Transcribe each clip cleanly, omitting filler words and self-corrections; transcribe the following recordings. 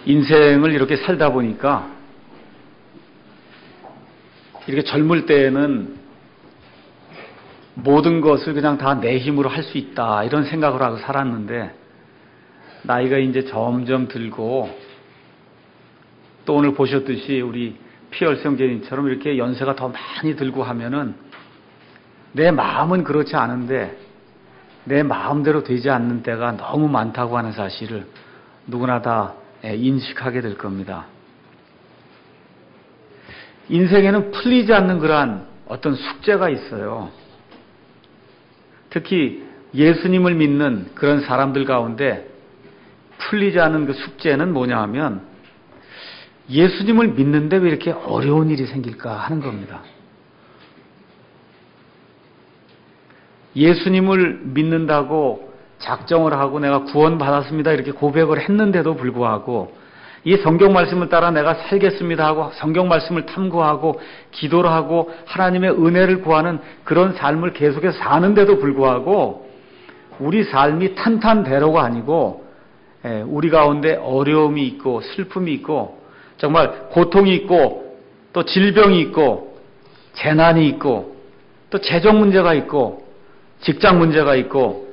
인생을 이렇게 살다 보니까 이렇게 젊을 때에는 모든 것을 그냥 다 내 힘으로 할 수 있다 이런 생각을 하고 살았는데 나이가 이제 점점 들고 또 오늘 보셨듯이 우리 피얼스 형제님처럼 이렇게 연세가 더 많이 들고 하면은 내 마음은 그렇지 않은데 내 마음대로 되지 않는 때가 너무 많다고 하는 사실을 누구나 다 인식하게 될 겁니다. 인생에는 풀리지 않는 그러한 어떤 숙제가 있어요. 특히 예수님을 믿는 그런 사람들 가운데 풀리지 않는 그 숙제는 뭐냐 하면 예수님을 믿는데 왜 이렇게 어려운 일이 생길까 하는 겁니다. 예수님을 믿는다고 작정을 하고 내가 구원받았습니다 이렇게 고백을 했는데도 불구하고 이 성경 말씀을 따라 내가 살겠습니다 하고 성경 말씀을 탐구하고 기도를 하고 하나님의 은혜를 구하는 그런 삶을 계속해서 사는데도 불구하고 우리 삶이 탄탄대로가 아니고 우리 가운데 어려움이 있고 슬픔이 있고 정말 고통이 있고 또 질병이 있고 재난이 있고 또 재정 문제가 있고 직장 문제가 있고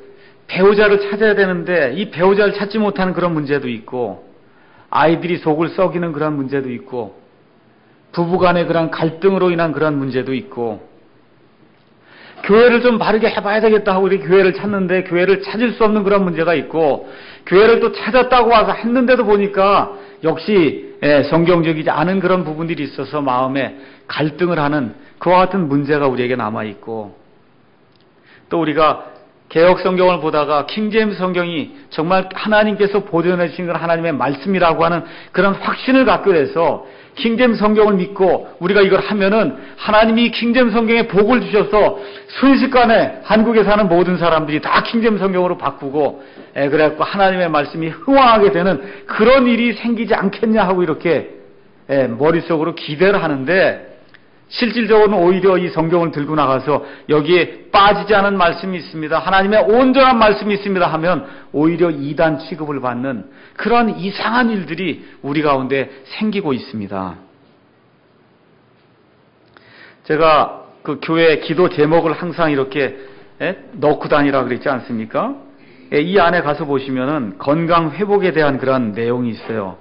배우자를 찾아야 되는데 이 배우자를 찾지 못하는 그런 문제도 있고 아이들이 속을 썩이는 그런 문제도 있고 부부간의 그런 갈등으로 인한 그런 문제도 있고 교회를 좀 바르게 해봐야 되겠다 하고 이렇게 교회를 찾는데 교회를 찾을 수 없는 그런 문제가 있고 교회를 또 찾았다고 와서 했는데도 보니까 역시 성경적이지 않은 그런 부분들이 있어서 마음에 갈등을 하는 그와 같은 문제가 우리에게 남아있고 또 우리가 개혁 성경을 보다가 킹제임스 성경이 정말 하나님께서 보존해 주신 건 하나님의 말씀이라고 하는 그런 확신을 갖게 돼서 킹제임스 성경을 믿고 우리가 이걸 하면은 하나님이 킹제임스 성경에 복을 주셔서 순식간에 한국에 사는 모든 사람들이 다 킹제임스 성경으로 바꾸고 그래갖고 하나님의 말씀이 흥왕하게 되는 그런 일이 생기지 않겠냐 하고 이렇게 머릿속으로 기대를 하는데 실질적으로는 오히려 이 성경을 들고 나가서 여기에 빠지지 않은 말씀이 있습니다. 하나님의 온전한 말씀이 있습니다 하면 오히려 이단 취급을 받는 그런 이상한 일들이 우리 가운데 생기고 있습니다. 제가 그 교회 기도 제목을 항상 이렇게 넣고 다니라 그랬지 않습니까? 이 안에 가서 보시면은 건강 회복에 대한 그런 내용이 있어요.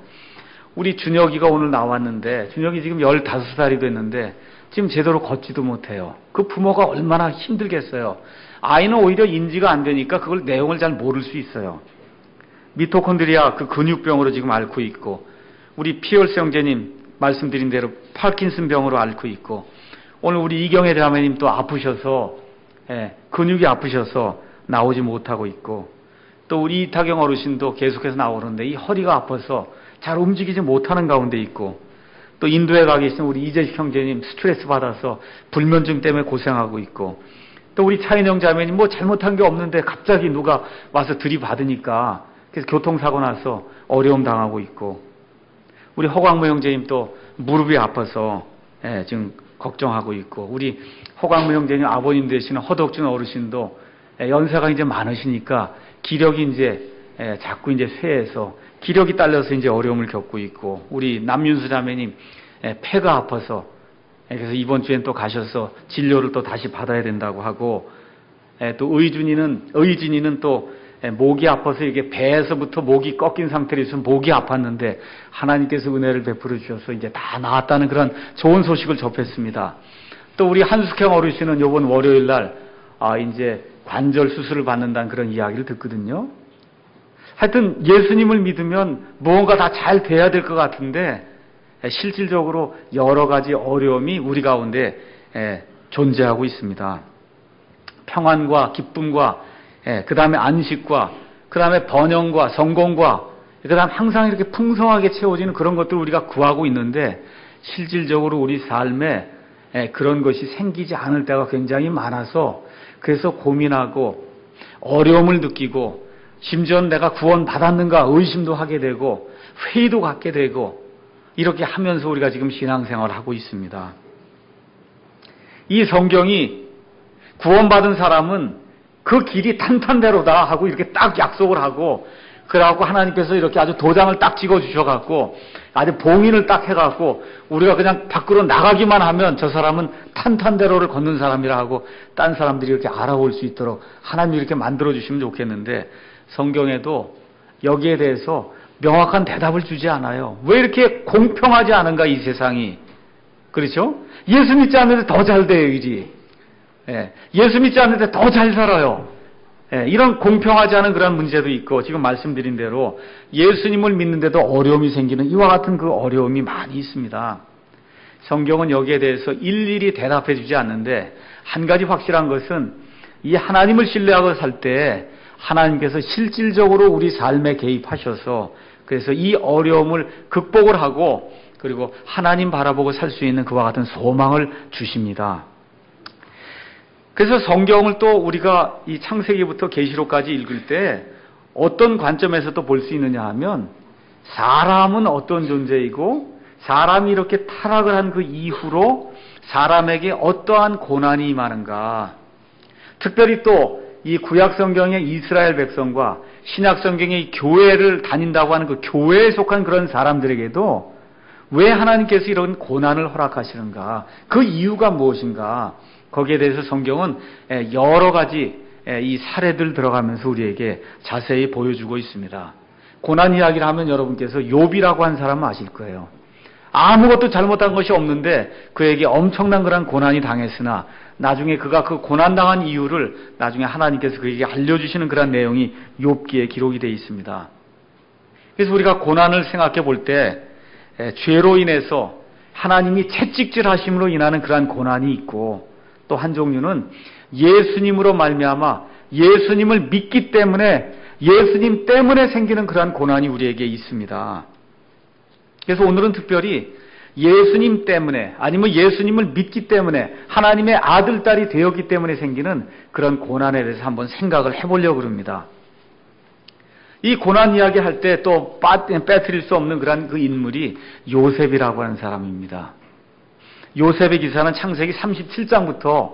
우리 준혁이가 오늘 나왔는데 준혁이 지금 15살이 됐는데 지금 제대로 걷지도 못해요. 그 부모가 얼마나 힘들겠어요. 아이는 오히려 인지가 안 되니까 그걸 내용을 잘 모를 수 있어요. 미토콘드리아 그 근육병으로 지금 앓고 있고 우리 피얼스 형제님 말씀드린 대로 파킨슨 병으로 앓고 있고 오늘 우리 이경혜 자매님 또 아프셔서 근육이 아프셔서 나오지 못하고 있고 또 우리 이타경 어르신도 계속해서 나오는데 이 허리가 아파서 잘 움직이지 못하는 가운데 있고 또 인도에 가 계신 우리 이재식 형제님 스트레스 받아서 불면증 때문에 고생하고 있고 또 우리 차인영 자매님 뭐 잘못한 게 없는데 갑자기 누가 와서 들이받으니까 그래서 교통사고 나서 어려움 당하고 있고 우리 허광무 형제님 또 무릎이 아파서 지금 걱정하고 있고 우리 허광무 형제님 아버님 되시는 허덕준 어르신도 연세가 이제 많으시니까 기력이 이제 자꾸 이제 쇠해서 기력이 딸려서 이제 어려움을 겪고 있고 우리 남윤수 자매님 폐가 아파서 그래서 이번 주엔 또 가셔서 진료를 또 다시 받아야 된다고 하고 또 의진이는 또 목이 아파서 이게 배에서부터 목이 꺾인 상태로 있으면 목이 아팠는데 하나님께서 은혜를 베풀어 주셔서 이제 다 나았다는 그런 좋은 소식을 접했습니다. 또 우리 한숙형 어르신은 이번 월요일 날 이제 관절 수술을 받는다는 그런 이야기를 듣거든요. 하여튼 예수님을 믿으면 무언가 다 잘 돼야 될 것 같은데 실질적으로 여러 가지 어려움이 우리 가운데 존재하고 있습니다. 평안과 기쁨과 그 다음에 안식과 그 다음에 번영과 성공과 그 다음 항상 이렇게 풍성하게 채워지는 그런 것들을 우리가 구하고 있는데 실질적으로 우리 삶에 그런 것이 생기지 않을 때가 굉장히 많아서 그래서 고민하고 어려움을 느끼고 심지어 내가 구원받았는가 의심도 하게 되고 회의도 갖게 되고 이렇게 하면서 우리가 지금 신앙생활을 하고 있습니다. 이 성경이 구원받은 사람은 그 길이 탄탄대로다 하고 이렇게 딱 약속을 하고 그래갖고 하나님께서 이렇게 아주 도장을 딱 찍어 주셔갖고 아주 봉인을 딱 해갖고 우리가 그냥 밖으로 나가기만 하면 저 사람은 탄탄대로를 걷는 사람이라 하고 딴 사람들이 이렇게 알아볼 수 있도록 하나님이 이렇게 만들어 주시면 좋겠는데 성경에도 여기에 대해서 명확한 대답을 주지 않아요. 왜 이렇게 공평하지 않은가 이 세상이. 그렇죠? 예수 믿지 않는데 더 잘 돼요 일이. 예수 믿지 않는데 더 잘 살아요. 이런 공평하지 않은 그런 문제도 있고 지금 말씀드린 대로 예수님을 믿는데도 어려움이 생기는 이와 같은 그 어려움이 많이 있습니다. 성경은 여기에 대해서 일일이 대답해 주지 않는데 한 가지 확실한 것은 이 하나님을 신뢰하고 살 때 하나님께서 실질적으로 우리 삶에 개입하셔서 그래서 이 어려움을 극복을 하고 그리고 하나님 바라보고 살 수 있는 그와 같은 소망을 주십니다. 그래서 성경을 또 우리가 이 창세기부터 계시록까지 읽을 때 어떤 관점에서 또 볼 수 있느냐 하면 사람은 어떤 존재이고 사람이 이렇게 타락을 한 그 이후로 사람에게 어떠한 고난이 임하는가. 특별히 또 이 구약 성경의 이스라엘 백성과 신약 성경의 교회를 다닌다고 하는 그 교회에 속한 그런 사람들에게도 왜 하나님께서 이런 고난을 허락하시는가? 그 이유가 무엇인가? 거기에 대해서 성경은 여러 가지 이 사례들 들어가면서 우리에게 자세히 보여주고 있습니다. 고난 이야기를 하면 여러분께서 욥이라고 한 사람은 아실 거예요. 아무것도 잘못한 것이 없는데 그에게 엄청난 그런 고난이 당했으나 나중에 그가 그 고난당한 이유를 나중에 하나님께서 그에게 알려주시는 그런 내용이 욥기에 기록이 되어 있습니다. 그래서 우리가 고난을 생각해 볼 때 죄로 인해서 하나님이 채찍질 하심으로 인하는 그러한 고난이 있고 또 한 종류는 예수님으로 말미암아 예수님을 믿기 때문에 예수님 때문에 생기는 그러한 고난이 우리에게 있습니다. 그래서 오늘은 특별히 예수님 때문에 아니면 예수님을 믿기 때문에 하나님의 아들, 딸이 되었기 때문에 생기는 그런 고난에 대해서 한번 생각을 해보려고 합니다. 이 고난 이야기 할 때 또 빼뜨릴 수 없는 그런 그 인물이 요셉이라고 하는 사람입니다. 요셉의 기사는 창세기 37장부터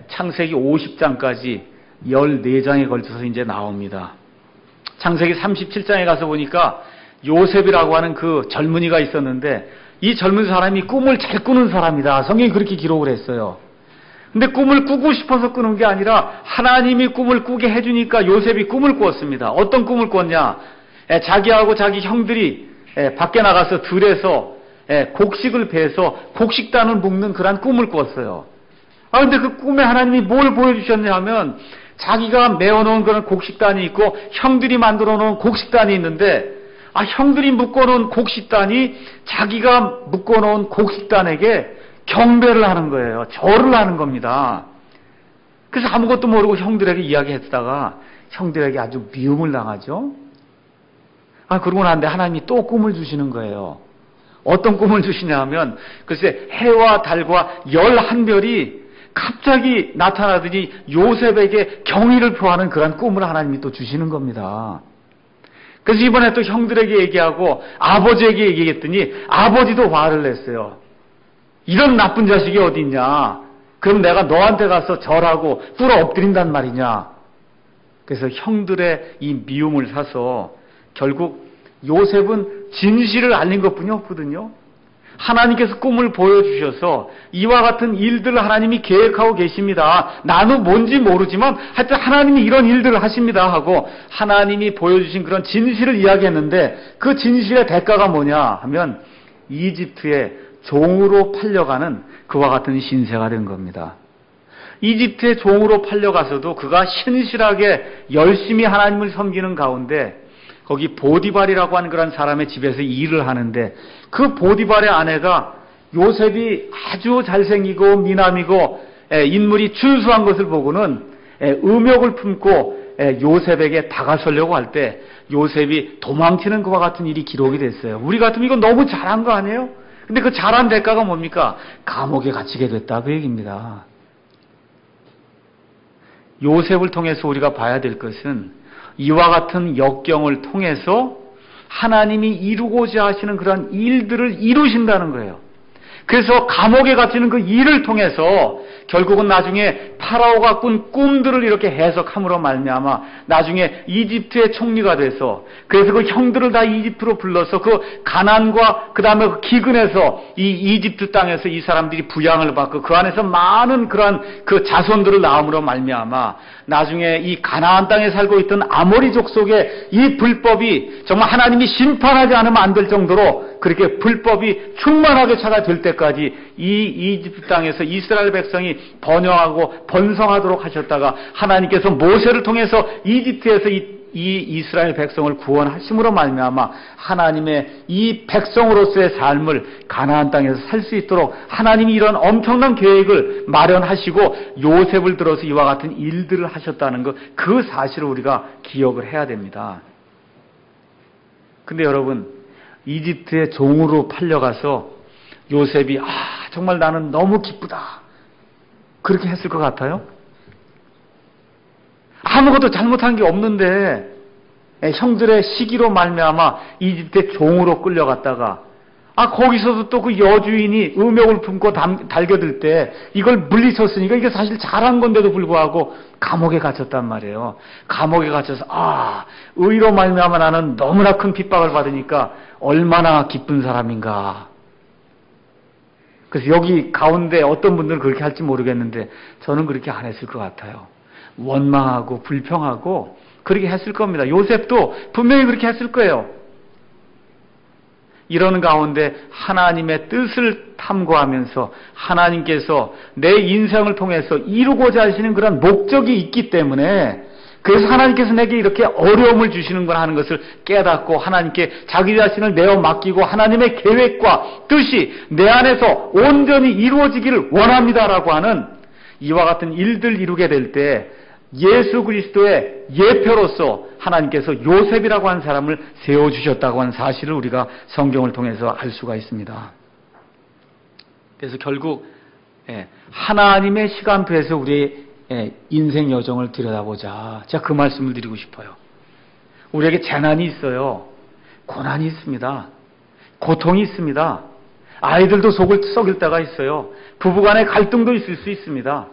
창세기 50장까지 14장에 걸쳐서 이제 나옵니다. 창세기 37장에 가서 보니까 요셉이라고 하는 그 젊은이가 있었는데 이 젊은 사람이 꿈을 잘 꾸는 사람이다. 성경이 그렇게 기록을 했어요. 근데 꿈을 꾸고 싶어서 꾸는 게 아니라 하나님이 꿈을 꾸게 해주니까 요셉이 꿈을 꾸었습니다. 어떤 꿈을 꿨냐? 자기하고 자기 형들이 밖에 나가서 들에서 곡식을 베서 곡식단을 묶는 그런 꿈을 꾸었어요. 근데 그 꿈에 하나님이 뭘 보여주셨냐 하면 자기가 메어놓은 그런 곡식단이 있고 형들이 만들어 놓은 곡식단이 있는데 형들이 묶어놓은 곡식단이 자기가 묶어놓은 곡식단에게 경배를 하는 거예요. 절을 하는 겁니다. 그래서 아무것도 모르고 형들에게 이야기했다가 형들에게 아주 미움을 당하죠. 그러고 난데 하나님이 또 꿈을 주시는 거예요. 어떤 꿈을 주시냐 하면 글쎄 해와 달과 11별이 갑자기 나타나더니 요셉에게 경의를 표하는 그런 꿈을 하나님이 또 주시는 겁니다. 그래서 이번에 또 형들에게 얘기하고 아버지에게 얘기했더니 아버지도 화를 냈어요. 이런 나쁜 자식이 어디 있냐? 그럼 내가 너한테 가서 절하고 꿇어 엎드린단 말이냐? 그래서 형들의 이 미움을 사서 결국 요셉은 진실을 알린 것뿐이 없거든요. 하나님께서 꿈을 보여주셔서 이와 같은 일들을 하나님이 계획하고 계십니다. 나는 뭔지 모르지만 하여튼 하나님이 이런 일들을 하십니다 하고 하나님이 보여주신 그런 진실을 이야기했는데 그 진실의 대가가 뭐냐 하면 이집트의 종으로 팔려가는 그와 같은 신세가 된 겁니다. 이집트의 종으로 팔려가서도 그가 신실하게 열심히 하나님을 섬기는 가운데 거기 보디발이라고 하는 그런 사람의 집에서 일을 하는데 그 보디발의 아내가 요셉이 아주 잘생기고 미남이고 인물이 준수한 것을 보고는 음욕을 품고 요셉에게 다가서려고 할 때 요셉이 도망치는 것과 같은 일이 기록이 됐어요. 우리 같으면 이거 너무 잘한 거 아니에요? 근데 그 잘한 대가가 뭡니까? 감옥에 갇히게 됐다 그 얘기입니다. 요셉을 통해서 우리가 봐야 될 것은 이와 같은 역경을 통해서 하나님이 이루고자 하시는 그런 일들을 이루신다는 거예요. 그래서 감옥에 갇히는 그 일을 통해서 결국은 나중에 파라오가 꾼 꿈들을 이렇게 해석함으로 말미암아 나중에 이집트의 총리가 돼서, 그래서 그 형들을 다 이집트로 불러서 그 가난과 그 다음에 그 기근에서 이 이집트 땅에서 이 사람들이 부양을 받고 그 안에서 많은 그러한 그 자손들을 낳음으로 말미암아 나중에 이 가나안 땅에 살고 있던 아모리 족속의 이 불법이 정말 하나님이 심판하지 않으면 안 될 정도로 그렇게 불법이 충만하게 차가 될 때까지 이 이집트 땅에서 이스라엘 백성이 번영하고 번성하도록 하셨다가 하나님께서 모세를 통해서 이집트에서 이 이스라엘 백성을 구원하심으로 말미암아 하나님의 이 백성으로서의 삶을 가나안 땅에서 살 수 있도록 하나님이 이런 엄청난 계획을 마련하시고 요셉을 들어서 이와 같은 일들을 하셨다는 것, 그 사실을 우리가 기억을 해야 됩니다. 근데 여러분, 이집트의 종으로 팔려가서 요셉이 정말 나는 너무 기쁘다 그렇게 했을 것 같아요? 아무것도 잘못한 게 없는데 형들의 시기로 말미암아 이집트의 종으로 끌려갔다가 거기서도 또 그 여주인이 의명을 품고 달겨들 때 이걸 물리쳤으니까 이게 사실 잘한 건데도 불구하고 감옥에 갇혔단 말이에요. 감옥에 갇혀서 의로 말미암아 나는 너무나 큰 핍박을 받으니까 얼마나 기쁜 사람인가. 그래서 여기 가운데 어떤 분들은 그렇게 할지 모르겠는데 저는 그렇게 안 했을 것 같아요. 원망하고 불평하고 그렇게 했을 겁니다. 요셉도 분명히 그렇게 했을 거예요. 이러는 가운데 하나님의 뜻을 탐구하면서 하나님께서 내 인생을 통해서 이루고자 하시는 그런 목적이 있기 때문에, 그래서 하나님께서 내게 이렇게 어려움을 주시는구나 하는 것을 깨닫고 하나님께 자기 자신을 내어 맡기고 하나님의 계획과 뜻이 내 안에서 온전히 이루어지기를 원합니다라고 하는 이와 같은 일들 이루게 될 때 예수 그리스도의 예표로서 하나님께서 요셉이라고 하는 사람을 세워주셨다고 하는 사실을 우리가 성경을 통해서 알 수가 있습니다. 그래서 결국 하나님의 시간표에서 우리의 인생 여정을 들여다보자. 제가 그 말씀을 드리고 싶어요. 우리에게 재난이 있어요. 고난이 있습니다. 고통이 있습니다. 아이들도 속을 썩일 때가 있어요. 부부간의 갈등도 있을 수 있습니다.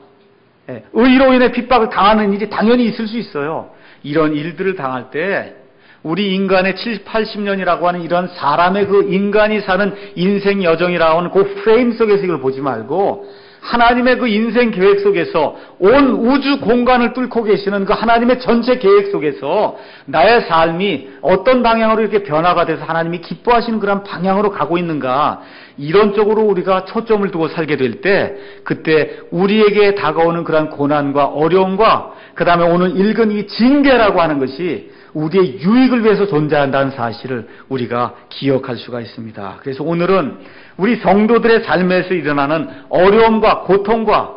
의로 인해 핍박을 당하는 일이 당연히 있을 수 있어요. 이런 일들을 당할 때 우리 인간의 70, 80년이라고 하는 이런 사람의 그 인간이 사는 인생 여정이라고 하는 그 프레임 속에서 이걸 보지 말고 하나님의 그 인생 계획 속에서 온 우주 공간을 뚫고 계시는 그 하나님의 전체 계획 속에서 나의 삶이 어떤 방향으로 이렇게 변화가 돼서 하나님이 기뻐하시는 그런 방향으로 가고 있는가, 이런 쪽으로 우리가 초점을 두고 살게 될 때 그때 우리에게 다가오는 그런 고난과 어려움과 그 다음에 오늘 읽은 이 징계라고 하는 것이 우리의 유익을 위해서 존재한다는 사실을 우리가 기억할 수가 있습니다. 그래서 오늘은 우리 성도들의 삶에서 일어나는 어려움과 고통과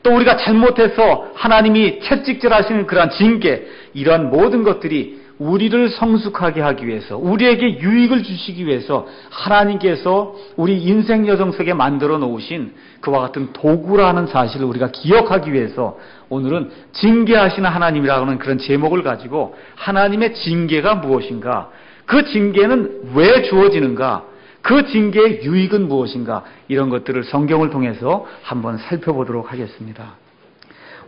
또 우리가 잘못해서 하나님이 채찍질하시는 그러한 징계, 이러한 모든 것들이 우리를 성숙하게 하기 위해서, 우리에게 유익을 주시기 위해서 하나님께서 우리 인생 여정 속에 만들어 놓으신 그와 같은 도구라는 사실을 우리가 기억하기 위해서 오늘은 징계하시는 하나님이라고 하는 그런 제목을 가지고 하나님의 징계가 무엇인가, 그 징계는 왜 주어지는가, 그 징계의 유익은 무엇인가, 이런 것들을 성경을 통해서 한번 살펴보도록 하겠습니다.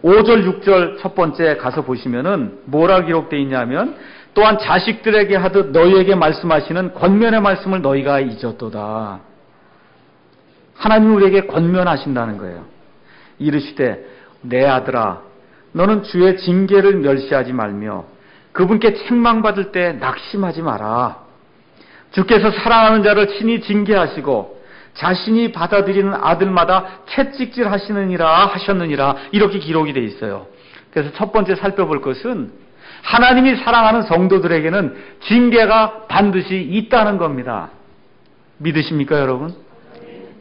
5절, 6절 첫 번째 가서 보시면은 뭐라 기록되어 있냐면, 또한 자식들에게 하듯 너희에게 말씀하시는 권면의 말씀을 너희가 잊었도다. 하나님이 우리에게 권면하신다는 거예요. 이르시되 내 아들아 너는 주의 징계를 멸시하지 말며 그분께 책망받을 때 낙심하지 마라. 주께서 사랑하는 자를 친히 징계하시고 자신이 받아들이는 아들마다 채찍질 하셨느니라 이렇게 기록이 되어 있어요. 그래서 첫 번째 살펴볼 것은 하나님이 사랑하는 성도들에게는 징계가 반드시 있다는 겁니다. 믿으십니까 여러분?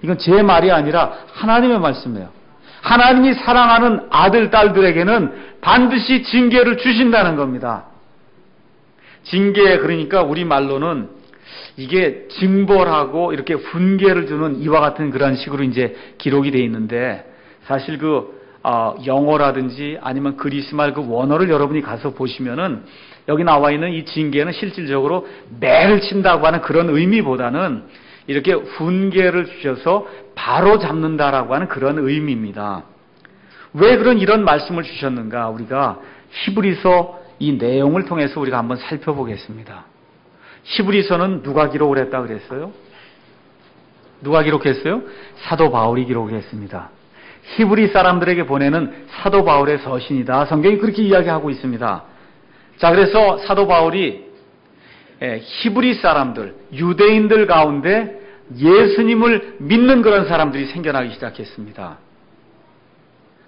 이건 제 말이 아니라 하나님의 말씀이에요. 하나님이 사랑하는 아들, 딸들에게는 반드시 징계를 주신다는 겁니다. 징계, 그러니까 우리말로는 이게 징벌하고 이렇게 훈계를 주는 이와 같은 그런 식으로 이제 기록이 되어 있는데, 사실 영어라든지 아니면 그리스 말 그 원어를 여러분이 가서 보시면은 여기 나와 있는 이 징계는 실질적으로 매를 친다고 하는 그런 의미보다는 이렇게 훈계를 주셔서 바로 잡는다라고 하는 그런 의미입니다. 왜 이런 말씀을 주셨는가? 우리가 히브리서 이 내용을 통해서 우리가 한번 살펴보겠습니다. 히브리서는 누가 기록을 했다 그랬어요? 누가 기록했어요? 사도 바울이 기록했습니다. 히브리 사람들에게 보내는 사도 바울의 서신이다. 성경이 그렇게 이야기하고 있습니다. 자, 그래서 사도 바울이 히브리 사람들, 유대인들 가운데 예수님을 믿는 그런 사람들이 생겨나기 시작했습니다.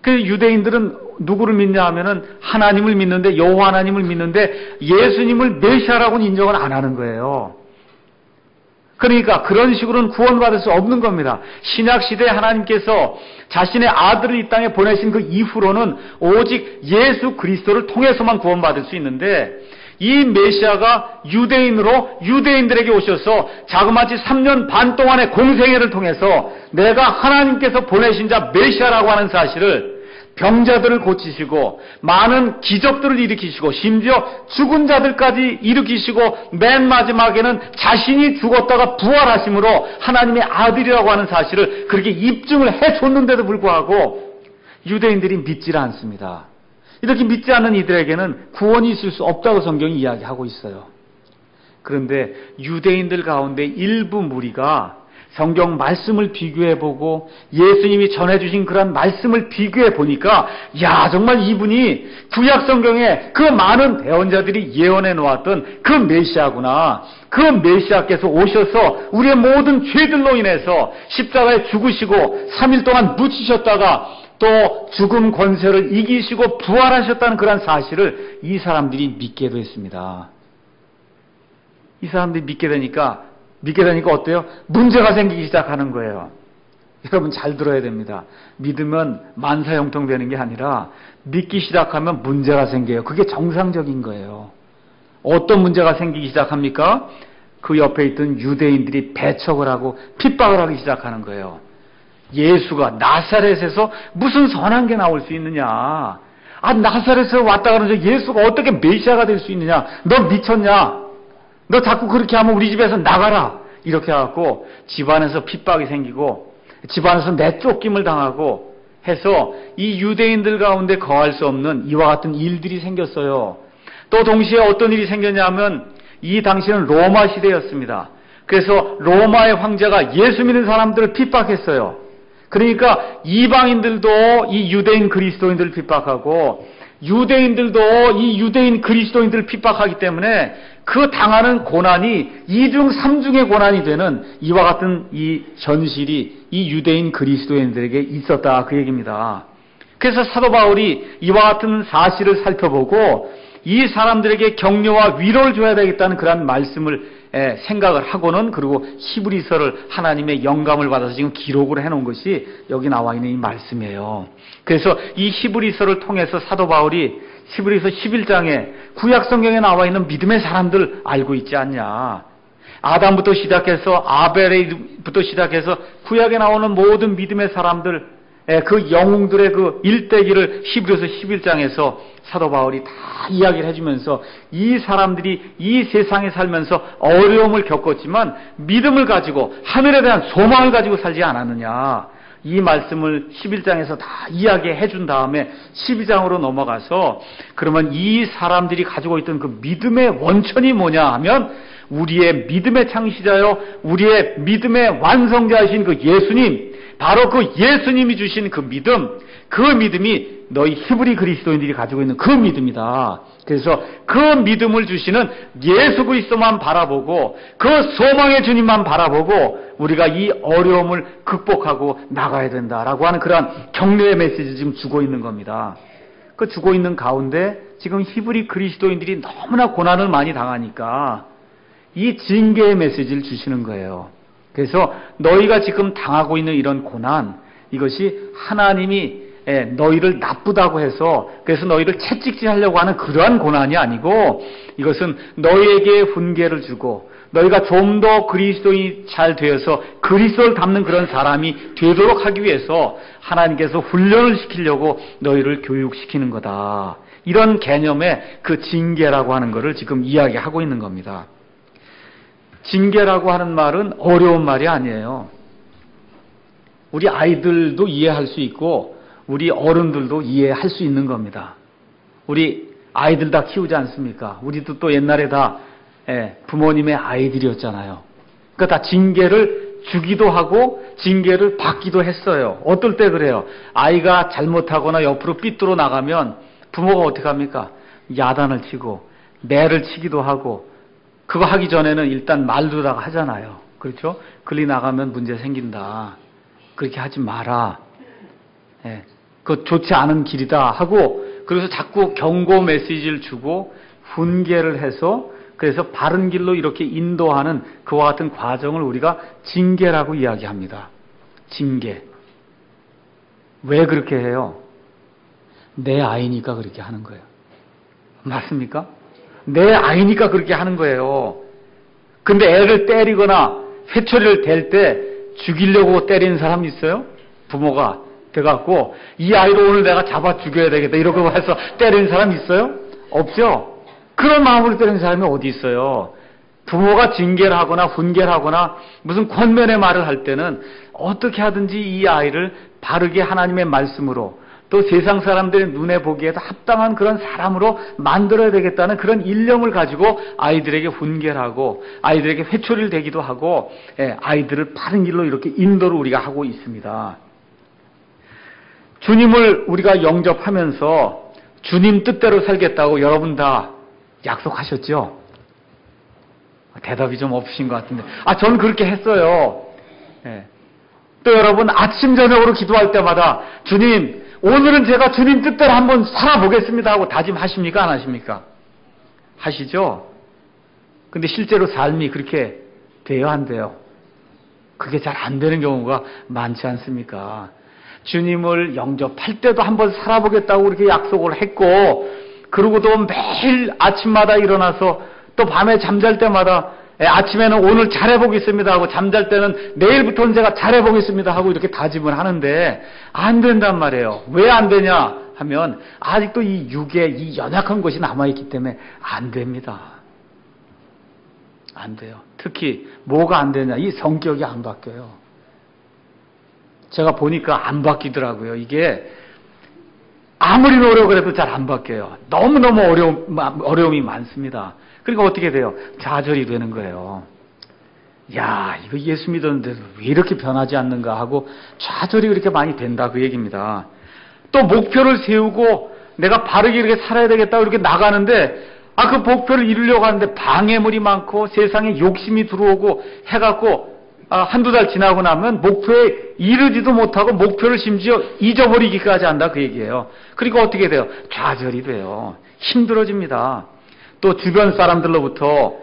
그 유대인들은 누구를 믿냐 하면은 하나님을 믿는데, 여호와 하나님을 믿는데 예수님을 메시아라고는 인정을 안 하는 거예요. 그러니까 그런 식으로는 구원받을 수 없는 겁니다. 신약 시대에 하나님께서 자신의 아들을 이 땅에 보내신 그 이후로는 오직 예수 그리스도를 통해서만 구원받을 수 있는데, 이 메시아가 유대인으로 유대인들에게 오셔서 자그마치 3년 반 동안의 공생애를 통해서 내가 하나님께서 보내신 자 메시아라고 하는 사실을, 병자들을 고치시고 많은 기적들을 일으키시고 심지어 죽은 자들까지 일으키시고 맨 마지막에는 자신이 죽었다가 부활하심으로 하나님의 아들이라고 하는 사실을 그렇게 입증을 해줬는데도 불구하고 유대인들이 믿질 않습니다. 이렇게 믿지 않는 이들에게는 구원이 있을 수 없다고 성경이 이야기하고 있어요. 그런데 유대인들 가운데 일부 무리가 성경 말씀을 비교해보고 예수님이 전해주신 그런 말씀을 비교해보니까, 야, 정말 이분이 구약 성경에 그 많은 대언자들이 예언해 놓았던 그 메시아구나. 그 메시아께서 오셔서 우리의 모든 죄들로 인해서 십자가에 죽으시고 3일 동안 묻히셨다가 또 죽음 권세를 이기시고 부활하셨다는 그런 사실을 이 사람들이 믿게 됐습니다. 이 사람들이 믿게 되니까 어때요? 문제가 생기기 시작하는 거예요. 여러분 잘 들어야 됩니다. 믿으면 만사형통되는 게 아니라 믿기 시작하면 문제가 생겨요. 그게 정상적인 거예요. 어떤 문제가 생기기 시작합니까? 그 옆에 있던 유대인들이 배척을 하고 핍박을 하기 시작하는 거예요. 예수가 나사렛에서 무슨 선한 게 나올 수 있느냐? 아, 나사렛에서 왔다 가는 저 예수가 어떻게 메시아가 될 수 있느냐? 너 미쳤냐? 너 자꾸 그렇게 하면 우리 집에서 나가라. 이렇게 해갖고 집안에서 핍박이 생기고 집안에서 내쫓김을 당하고 해서 이 유대인들 가운데 거할 수 없는 이와 같은 일들이 생겼어요. 또 동시에 어떤 일이 생겼냐면 이 당시는 로마 시대였습니다. 그래서 로마의 황제가 예수 믿는 사람들을 핍박했어요. 그러니까 이방인들도 이 유대인 그리스도인들을 핍박하고 유대인들도 이 유대인 그리스도인들을 핍박하기 때문에 그 당하는 고난이 2중 3중의 고난이 되는 이와 같은 이 현실이 이 유대인 그리스도인들에게 있었다, 그 얘기입니다. 그래서 사도 바울이 이와 같은 사실을 살펴보고 이 사람들에게 격려와 위로를 줘야 되겠다는 그런 말씀을 생각을 하고는, 그리고 히브리서를 하나님의 영감을 받아서 지금 기록을 해놓은 것이 여기 나와 있는 이 말씀이에요. 그래서 이 히브리서를 통해서 사도 바울이 히브리서 11장에 구약 성경에 나와 있는 믿음의 사람들 알고 있지 않냐? 아담부터 시작해서 아벨부터 시작해서 구약에 나오는 모든 믿음의 사람들, 그 영웅들의 그 일대기를 히브리서 11장에서 사도 바울이 다 이야기를 해주면서 이 사람들이 이 세상에 살면서 어려움을 겪었지만 믿음을 가지고 하늘에 대한 소망을 가지고 살지 않았느냐, 이 말씀을 11장에서 다 이야기해 준 다음에 12장으로 넘어가서 그러면 이 사람들이 가지고 있던 그 믿음의 원천이 뭐냐 하면 우리의 믿음의 창시자요, 우리의 믿음의 완성자이신 그 예수님, 바로 그 예수님이 주신 그 믿음, 그 믿음이 너희 히브리 그리스도인들이 가지고 있는 그 믿음이다. 그래서 그 믿음을 주시는 예수 그리스도만 바라보고 그 소망의 주님만 바라보고 우리가 이 어려움을 극복하고 나가야 된다라고 하는 그러한 격려의 메시지를 지금 주고 있는 겁니다. 그 주고 있는 가운데 지금 히브리 그리스도인들이 너무나 고난을 많이 당하니까 이 징계의 메시지를 주시는 거예요. 그래서 너희가 지금 당하고 있는 이런 고난, 이것이 하나님이 너희를 나쁘다고 해서 그래서 너희를 채찍질하려고 하는 그러한 고난이 아니고, 이것은 너희에게 훈계를 주고 너희가 좀 더 그리스도인이 잘 되어서 그리스도를 닮는 그런 사람이 되도록 하기 위해서 하나님께서 훈련을 시키려고 너희를 교육시키는 거다. 이런 개념의 그 징계라고 하는 것을 지금 이야기하고 있는 겁니다. 징계라고 하는 말은 어려운 말이 아니에요. 우리 아이들도 이해할 수 있고 우리 어른들도 이해할 수 있는 겁니다. 우리 아이들 다 키우지 않습니까? 우리도 또 옛날에 다 부모님의 아이들이었잖아요. 그러니까 다 징계를 주기도 하고 징계를 받기도 했어요. 어떨 때 그래요? 아이가 잘못하거나 옆으로 삐뚤어 나가면 부모가 어떻게 합니까? 야단을 치고 매를 치기도 하고, 그거 하기 전에는 일단 말로다가 하잖아요. 그렇죠? 글리 나가면 문제 생긴다. 그렇게 하지 마라. 그거 좋지 않은 길이다 하고, 그래서 자꾸 경고 메시지를 주고 훈계를 해서 그래서 바른 길로 이렇게 인도하는 그와 같은 과정을 우리가 징계라고 이야기합니다. 징계. 왜 그렇게 해요? 내 아이니까 그렇게 하는 거예요. 맞습니까? 내 아이니까 그렇게 하는 거예요. 근데 애를 때리거나 회초리를 댈 때 죽이려고 때리는 사람 있어요? 부모가 돼갖고 이 아이를 오늘 내가 잡아 죽여야 되겠다 이러고 해서 때리는 사람 있어요? 없죠? 그런 마음으로 때리는 사람이 어디 있어요? 부모가 징계를 하거나 훈계를 하거나 무슨 권면의 말을 할 때는 어떻게 하든지 이 아이를 바르게 하나님의 말씀으로 또 세상 사람들의 눈에 보기에도 합당한 그런 사람으로 만들어야 되겠다는 그런 일념을 가지고 아이들에게 훈계를 하고 아이들에게 회초리를 대기도 하고 아이들을 바른 길로 이렇게 인도를 우리가 하고 있습니다. 주님을 우리가 영접하면서 주님 뜻대로 살겠다고 여러분 다 약속하셨죠? 대답이 좀 없으신 것 같은데. 저는 그렇게 했어요. 또 여러분 아침 저녁으로 기도할 때마다 주님 오늘은 제가 주님 뜻대로 한번 살아보겠습니다 하고 다짐하십니까? 안 하십니까? 하시죠? 근데 실제로 삶이 그렇게 돼요? 안 돼요? 그게 잘 안 되는 경우가 많지 않습니까? 주님을 영접할 때도 한번 살아보겠다고 그렇게 약속을 했고, 그러고도 매일 아침마다 일어나서 또 밤에 잠잘 때마다 아침에는 오늘 잘해보겠습니다 하고 잠잘 때는 내일부터는 제가 잘해보겠습니다 하고 이렇게 다짐을 하는데 안 된단 말이에요. 왜 안 되냐 하면 아직도 이 육에 이 연약한 것이 남아있기 때문에 안 됩니다. 안 돼요. 특히 뭐가 안 되냐, 이 성격이 안 바뀌어요. 제가 보니까 안 바뀌더라고요. 이게 아무리 노력을 해도 잘 안 바뀌어요. 너무너무 어려움이 많습니다. 그러니까 어떻게 돼요? 좌절이 되는 거예요. 야, 이거 예수 믿었는데 왜 이렇게 변하지 않는가 하고 좌절이 그렇게 많이 된다 그 얘기입니다. 또 목표를 세우고 내가 바르게 이렇게 살아야 되겠다 이렇게 나가는데 그 목표를 이루려고 하는데 방해물이 많고 세상에 욕심이 들어오고 해갖고 한두 달 지나고 나면 목표에 이르지도 못하고 목표를 심지어 잊어버리기까지 한다 그 얘기예요. 그러니까 어떻게 돼요? 좌절이 돼요. 힘들어집니다. 또 주변 사람들로부터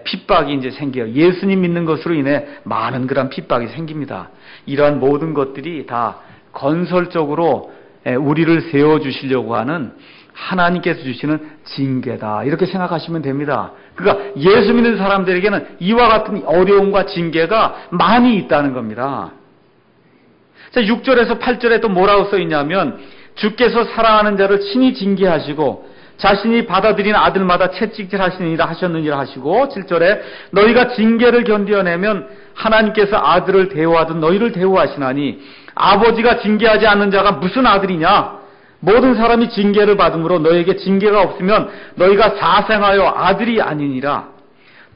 핍박이 이제 생겨요. 예수님 믿는 것으로 인해 많은 그런 핍박이 생깁니다. 이러한 모든 것들이 다 건설적으로 우리를 세워주시려고 하는 하나님께서 주시는 징계다. 이렇게 생각하시면 됩니다. 그러니까 예수 믿는 사람들에게는 이와 같은 어려움과 징계가 많이 있다는 겁니다. 자, 6절에서 8절에 또 뭐라고 써있냐면 주께서 사랑하는 자를 친히 징계하시고 자신이 받아들인 아들마다 채찍질하시느니라 하셨느니라 하시고 7절에 너희가 징계를 견뎌내면 하나님께서 아들을 대우하듯 너희를 대우하시나니 아버지가 징계하지 않는 자가 무슨 아들이냐? 모든 사람이 징계를 받음으로 너에게 징계가 없으면 너희가 사생하여 아들이 아니니라.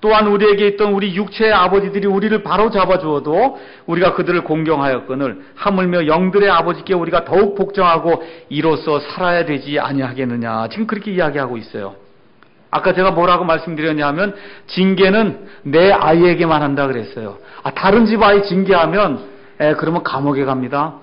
또한 우리에게 있던 우리 육체의 아버지들이 우리를 바로 잡아주어도 우리가 그들을 공경하였거늘 하물며 영들의 아버지께 우리가 더욱 복종하고 이로써 살아야 되지 아니하겠느냐. 지금 그렇게 이야기하고 있어요. 아까 제가 뭐라고 말씀드렸냐면 징계는 내 아이에게만 한다 그랬어요. 다른 집 아이 징계하면 그러면 감옥에 갑니다.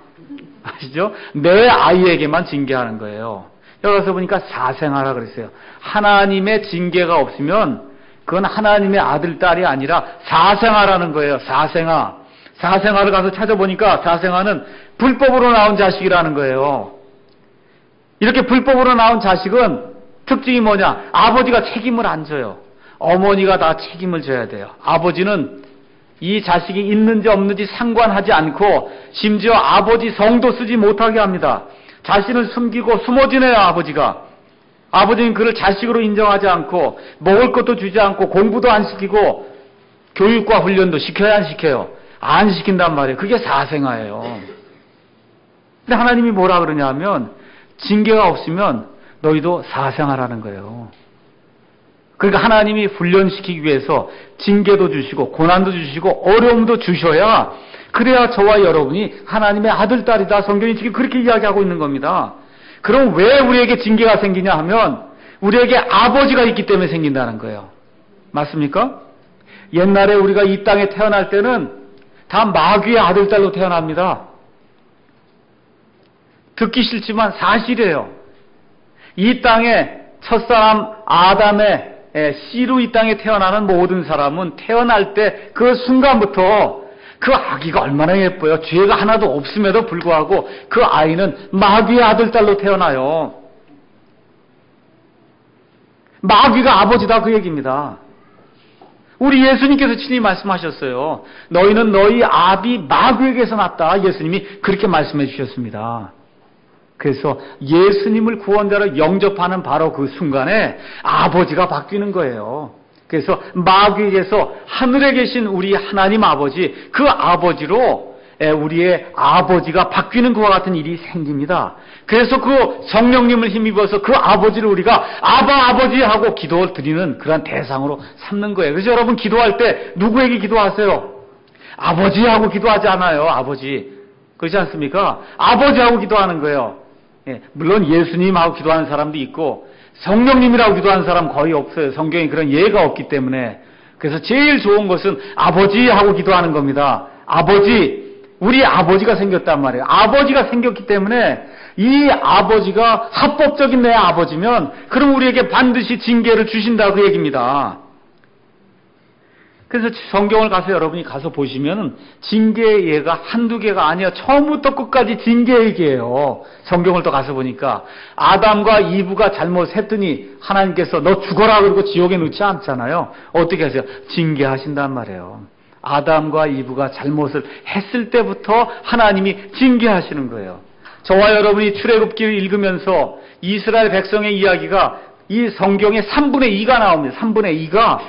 아시죠? 내 아이에게만 징계하는 거예요. 여기서 보니까 사생아라 그랬어요. 하나님의 징계가 없으면 그건 하나님의 아들, 딸이 아니라 사생아라는 거예요. 사생아. 사생아를 가서 찾아보니까 사생아는 불법으로 나온 자식이라는 거예요. 이렇게 불법으로 나온 자식은 특징이 뭐냐? 아버지가 책임을 안 져요. 어머니가 다 책임을 져야 돼요. 아버지는 이 자식이 있는지 없는지 상관하지 않고 심지어 아버지 성도 쓰지 못하게 합니다. 자신을 숨기고 숨어 지내요, 아버지가. 아버지는 그를 자식으로 인정하지 않고 먹을 것도 주지 않고 공부도 안 시키고 교육과 훈련도 시켜야 안 시켜요? 안 시킨단 말이에요. 그게 사생아예요. 근데 하나님이 뭐라 그러냐면 징계가 없으면 너희도 사생아라는 거예요. 그러니까 하나님이 훈련시키기 위해서 징계도 주시고 고난도 주시고 어려움도 주셔야, 그래야 저와 여러분이 하나님의 아들, 딸이다. 성경이 지금 그렇게 이야기하고 있는 겁니다. 그럼 왜 우리에게 징계가 생기냐 하면 우리에게 아버지가 있기 때문에 생긴다는 거예요. 맞습니까? 옛날에 우리가 이 땅에 태어날 때는 다 마귀의 아들, 딸로 태어납니다. 듣기 싫지만 사실이에요. 이 땅에 첫사람 아담의 씨로 이 땅에 태어나는 모든 사람은 태어날 때 그 순간부터 그 아기가 얼마나 예뻐요. 죄가 하나도 없음에도 불구하고 그 아이는 마귀의 아들, 딸로 태어나요. 마귀가 아버지다, 그 얘기입니다. 우리 예수님께서 친히 말씀하셨어요. 너희는 너희 아비 마귀에게서 났다. 예수님이 그렇게 말씀해 주셨습니다. 그래서 예수님을 구원자로 영접하는 바로 그 순간에 아버지가 바뀌는 거예요. 그래서 마귀에게서 하늘에 계신 우리 하나님 아버지, 그 아버지로 우리의 아버지가 바뀌는 것과 같은 일이 생깁니다. 그래서 그 성령님을 힘입어서 그 아버지를 우리가 아바 아버지 하고 기도 드리는 그런 대상으로 삼는 거예요. 그래서 여러분 기도할 때 누구에게 기도하세요? 아버지하고 기도하지 않아요. 아버지. 그렇지 않습니까? 아버지하고 기도하는 거예요. 물론 예수님하고 기도하는 사람도 있고 성령님이라고 기도하는 사람 거의 없어요. 성경에 그런 예가 없기 때문에. 그래서 제일 좋은 것은 아버지하고 기도하는 겁니다. 아버지, 우리 아버지가 생겼단 말이에요. 아버지가 생겼기 때문에 이 아버지가 합법적인 내 아버지면 그럼 우리에게 반드시 징계를 주신다, 그 얘기입니다. 그래서 성경을 가서 여러분이 가서 보시면 징계의 예가 한두 개가 아니에요. 처음부터 끝까지 징계 얘기예요. 성경을 또 가서 보니까 아담과 이브가 잘못했더니 하나님께서 너 죽어라 그러고 지옥에 넣지 않잖아요. 어떻게 하세요? 징계하신단 말이에요. 아담과 이브가 잘못을 했을 때부터 하나님이 징계하시는 거예요. 저와 여러분이 출애굽기를 읽으면서 이스라엘 백성의 이야기가 이 성경의 3분의 2가 나옵니다. 3분의 2가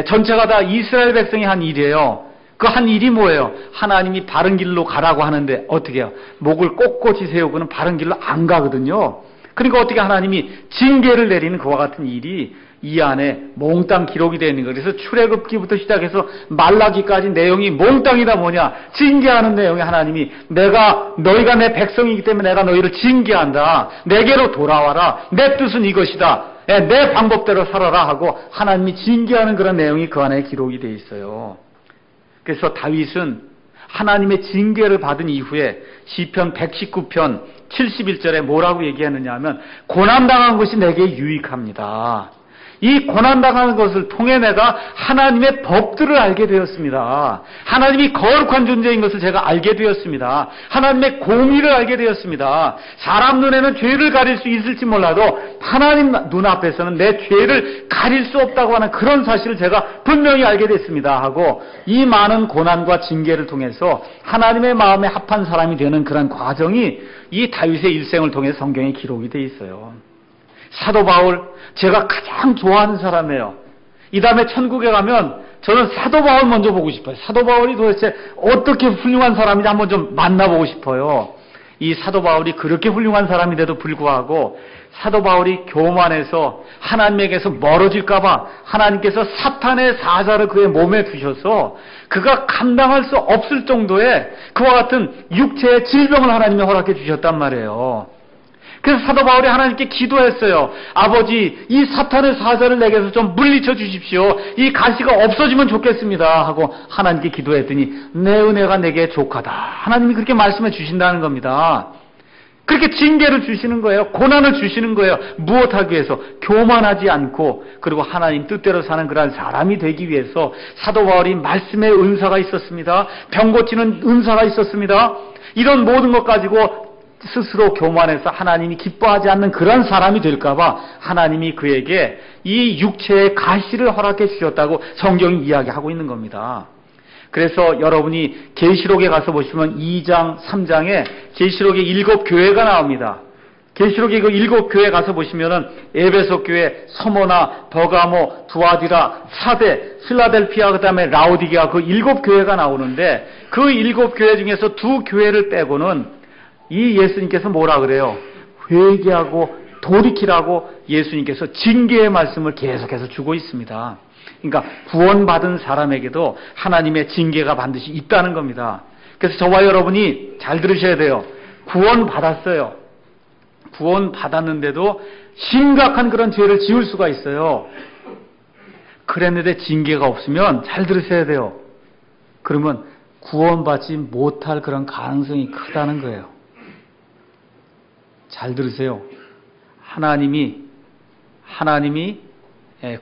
전체가 다 이스라엘 백성이 한 일이에요. 그 한 일이 뭐예요? 하나님이 바른 길로 가라고 하는데 어떻게 해요? 목을 꼿꼿이 세우고는 바른 길로 안 가거든요. 그러니까 어떻게 하나님이 징계를 내리는 그와 같은 일이 이 안에 몽땅 기록이 되어 있는 거예요. 그래서 출애굽기부터 시작해서 말라기까지 내용이 몽땅이다. 뭐냐? 징계하는 내용이 하나님이 너희가 내 백성이기 때문에 내가 너희를 징계한다. 내게로 돌아와라. 내 뜻은 이것이다. 내 방법대로 살아라 하고 하나님이 징계하는 그런 내용이 그 안에 기록이 되어 있어요. 그래서 다윗은 하나님의 징계를 받은 이후에 시편 119편 71절에 뭐라고 얘기하느냐 하면 고난당한 것이 내게 유익합니다. 이 고난당하는 것을 통해 내가 하나님의 법들을 알게 되었습니다. 하나님이 거룩한 존재인 것을 제가 알게 되었습니다. 하나님의 공의를 알게 되었습니다. 사람 눈에는 죄를 가릴 수 있을지 몰라도 하나님 눈앞에서는 내 죄를 가릴 수 없다고 하는 그런 사실을 제가 분명히 알게 됐습니다 하고 이 많은 고난과 징계를 통해서 하나님의 마음에 합한 사람이 되는 그런 과정이 이 다윗의 일생을 통해 성경에 기록이 되어 있어요. 사도 바울, 제가 가장 좋아하는 사람이에요. 이 다음에 천국에 가면 저는 사도 바울 먼저 보고 싶어요. 사도 바울이 도대체 어떻게 훌륭한 사람인지 한번 좀 만나보고 싶어요. 이 사도 바울이 그렇게 훌륭한 사람인데도 불구하고 사도 바울이 교만해서 하나님에게서 멀어질까봐 하나님께서 사탄의 사자를 그의 몸에 두셔서 그가 감당할 수 없을 정도의 그와 같은 육체의 질병을 하나님이 허락해 주셨단 말이에요. 그래서 사도 바울이 하나님께 기도했어요. 아버지, 이 사탄의 사자를 내게서 좀 물리쳐 주십시오. 이 가시가 없어지면 좋겠습니다 하고 하나님께 기도했더니 내 은혜가 내게 족하다. 하나님이 그렇게 말씀해 주신다는 겁니다. 그렇게 징계를 주시는 거예요. 고난을 주시는 거예요. 무엇하기 위해서? 교만하지 않고 그리고 하나님 뜻대로 사는 그런 사람이 되기 위해서 사도 바울이 말씀의 은사가 있었습니다. 병 고치는 은사가 있었습니다. 이런 모든 것 가지고 스스로 교만해서 하나님이 기뻐하지 않는 그런 사람이 될까봐 하나님이 그에게 이 육체의 가시를 허락해 주셨다고 성경이 이야기하고 있는 겁니다. 그래서 여러분이 계시록에 가서 보시면 2장, 3장에 계시록에 7 교회가 나옵니다. 계시록의 그 7교회 가서 보시면은 에베소 교회, 서모나, 버가모, 두아디라, 사데, 필라델피아, 그 다음에 라오디게아 그 7교회가 나오는데 그 7교회 중에서 2교회를 빼고는 이 예수님께서 뭐라 그래요? 회개하고 돌이키라고 예수님께서 징계의 말씀을 계속해서 주고 있습니다. 그러니까 구원받은 사람에게도 하나님의 징계가 반드시 있다는 겁니다. 그래서 저와 여러분이 잘 들으셔야 돼요. 구원받았어요. 구원받았는데도 심각한 그런 죄를 지을 수가 있어요. 그랬는데 징계가 없으면 잘 들으셔야 돼요. 그러면 구원받지 못할 그런 가능성이 크다는 거예요. 잘 들으세요. 하나님이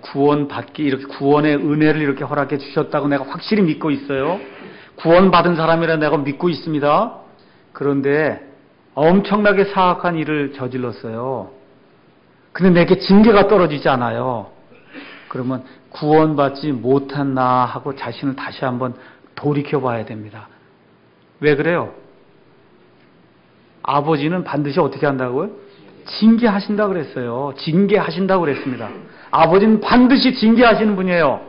구원받기, 이렇게 구원의 은혜를 이렇게 허락해 주셨다고 내가 확실히 믿고 있어요. 구원받은 사람이라 내가 믿고 있습니다. 그런데 엄청나게 사악한 일을 저질렀어요. 근데 내게 징계가 떨어지지 않아요. 그러면 구원받지 못한 나 하고 자신을 다시 한번 돌이켜 봐야 됩니다. 왜 그래요? 아버지는 반드시 어떻게 한다고요? 징계하신다고 그랬어요. 징계하신다고 그랬습니다. 아버지는 반드시 징계하시는 분이에요.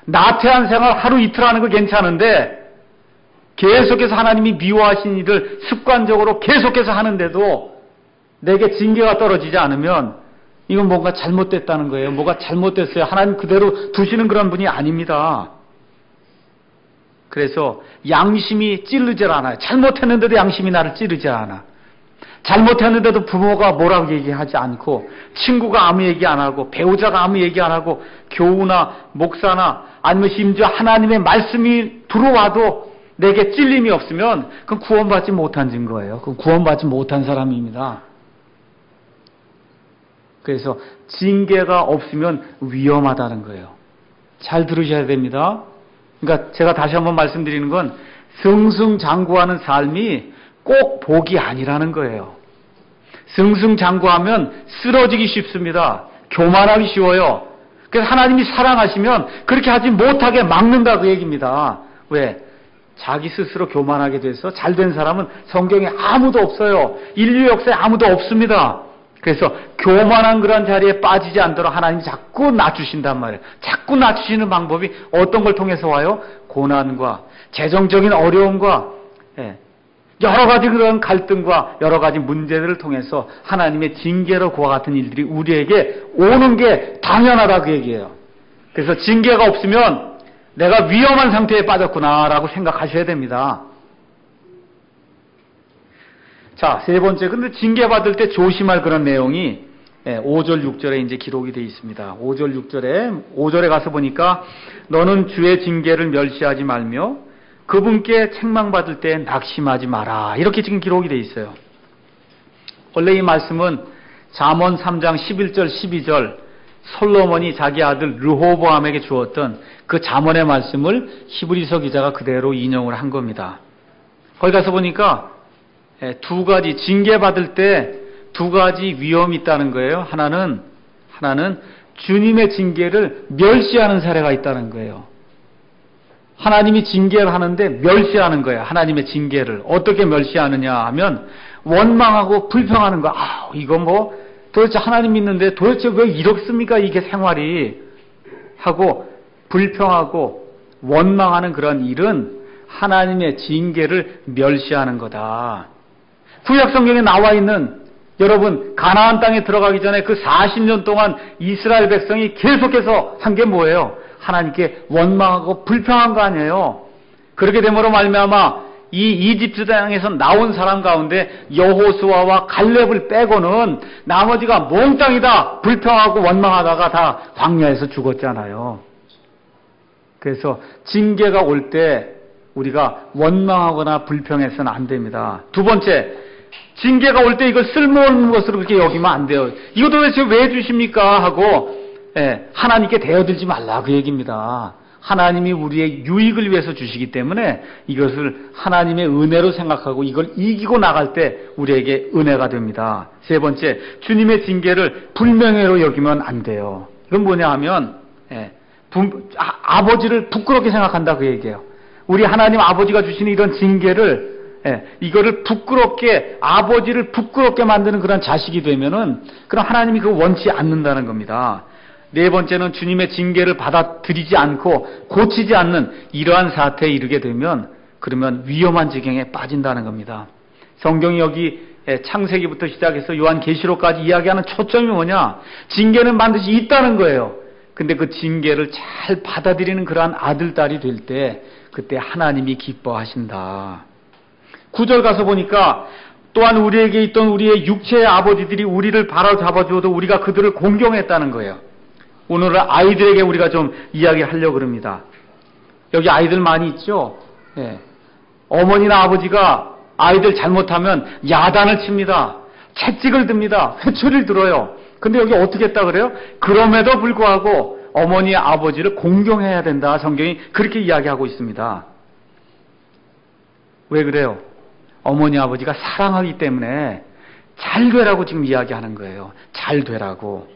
나태한 생활 하루 이틀 하는 거 괜찮은데 계속해서 하나님이 미워하신 일을 습관적으로 계속해서 하는데도 내게 징계가 떨어지지 않으면 이건 뭔가 잘못됐다는 거예요. 뭐가 잘못됐어요. 하나님 그대로 두시는 그런 분이 아닙니다. 그래서 양심이 찌르질 않아요. 잘못했는데도 양심이 나를 찌르지 않아. 잘못했는데도 부모가 뭐라고 얘기하지 않고, 친구가 아무 얘기 안 하고, 배우자가 아무 얘기 안 하고, 교우나 목사나 아니면 심지어 하나님의 말씀이 들어와도 내게 찔림이 없으면 그건 구원받지 못한 증거예요. 그건 구원받지 못한 사람입니다. 그래서 징계가 없으면 위험하다는 거예요. 잘 들으셔야 됩니다. 그러니까 제가 다시 한번 말씀드리는 건 승승장구하는 삶이 꼭 복이 아니라는 거예요. 승승장구하면 쓰러지기 쉽습니다. 교만하기 쉬워요. 그래서 하나님이 사랑하시면 그렇게 하지 못하게 막는다 그 얘기입니다. 왜? 자기 스스로 교만하게 돼서 잘된 사람은 성경에 아무도 없어요. 인류 역사에 아무도 없습니다. 그래서 교만한 그런 자리에 빠지지 않도록 하나님이 자꾸 낮추신단 말이에요. 자꾸 낮추시는 방법이 어떤 걸 통해서 와요? 고난과 재정적인 어려움과 여러 가지 그런 갈등과 여러 가지 문제들을 통해서 하나님의 징계로 그와 같은 일들이 우리에게 오는 게 당연하다 그 얘기예요. 그래서 징계가 없으면 내가 위험한 상태에 빠졌구나라고 생각하셔야 됩니다. 자, 세 번째. 근데 징계받을 때 조심할 그런 내용이 5절, 6절에 이제 기록이 되어 있습니다. 5절, 5절에 가서 보니까 너는 주의 징계를 멸시하지 말며 그분께 책망받을 때 낙심하지 마라. 이렇게 지금 기록이 되어 있어요. 원래 이 말씀은 잠언 3장 11절, 12절 솔로몬이 자기 아들 르호보암에게 주었던 그 잠언의 말씀을 히브리서 기자가 그대로 인용을 한 겁니다. 거기 가서 보니까 두 가지, 징계받을 때 두 가지 위험이 있다는 거예요. 하나는 주님의 징계를 멸시하는 사례가 있다는 거예요. 하나님이 징계를 하는데 멸시하는 거예요. 하나님의 징계를. 어떻게 멸시하느냐 하면 원망하고 불평하는 거. 이거 뭐 도대체 하나님 믿는데 도대체 왜 이렇습니까? 이게 생활이. 하고 불평하고 원망하는 그런 일은 하나님의 징계를 멸시하는 거다. 구약 성경에 나와 있는 여러분 가나안 땅에 들어가기 전에 그 40년 동안 이스라엘 백성이 계속해서 한 게 뭐예요? 하나님께 원망하고 불평한 거 아니에요. 그렇게 됨으로 말미암아 이 이집트 땅에서 나온 사람 가운데 여호수아와 갈렙을 빼고는 나머지가 몽땅이다 불평하고 원망하다가 다 광야에서 죽었잖아요. 그래서 징계가 올 때 우리가 원망하거나 불평해서는 안 됩니다. 두 번째, 징계가 올 때 이걸 쓸모없는 것으로 그렇게 여기면 안 돼요. 이거 도대체 왜 주십니까? 하고 하나님께 대어들지 말라 그 얘기입니다. 하나님이 우리의 유익을 위해서 주시기 때문에 이것을 하나님의 은혜로 생각하고 이걸 이기고 나갈 때 우리에게 은혜가 됩니다. 세 번째, 주님의 징계를 불명예로 여기면 안 돼요. 이건 뭐냐 하면 아버지를 부끄럽게 생각한다 그 얘기예요. 우리 하나님 아버지가 주시는 이런 징계를 이거를 부끄럽게, 아버지를 부끄럽게 만드는 그런 자식이 되면은, 그럼 하나님이 그거 원치 않는다는 겁니다. 네 번째는 주님의 징계를 받아들이지 않고 고치지 않는 이러한 사태에 이르게 되면, 그러면 위험한 지경에 빠진다는 겁니다. 성경이 여기 창세기부터 시작해서 요한계시록까지 이야기하는 초점이 뭐냐? 징계는 반드시 있다는 거예요. 근데 그 징계를 잘 받아들이는 그러한 아들, 딸이 될 때, 그때 하나님이 기뻐하신다. 9절 가서 보니까 또한 우리에게 있던 우리의 육체의 아버지들이 우리를 바로잡아 주어도 우리가 그들을 공경했다는 거예요. 오늘은 아이들에게 우리가 좀 이야기하려고 그럽니다. 여기 아이들 많이 있죠? 어머니나 아버지가 아이들 잘못하면 야단을 칩니다. 채찍을 듭니다. 회초리를 들어요. 근데 여기 어떻게 했다 그래요? 그럼에도 불구하고 어머니, 아버지를 공경해야 된다. 성경이 그렇게 이야기하고 있습니다. 왜 그래요? 어머니, 아버지가 사랑하기 때문에 잘 되라고 지금 이야기하는 거예요. 잘 되라고.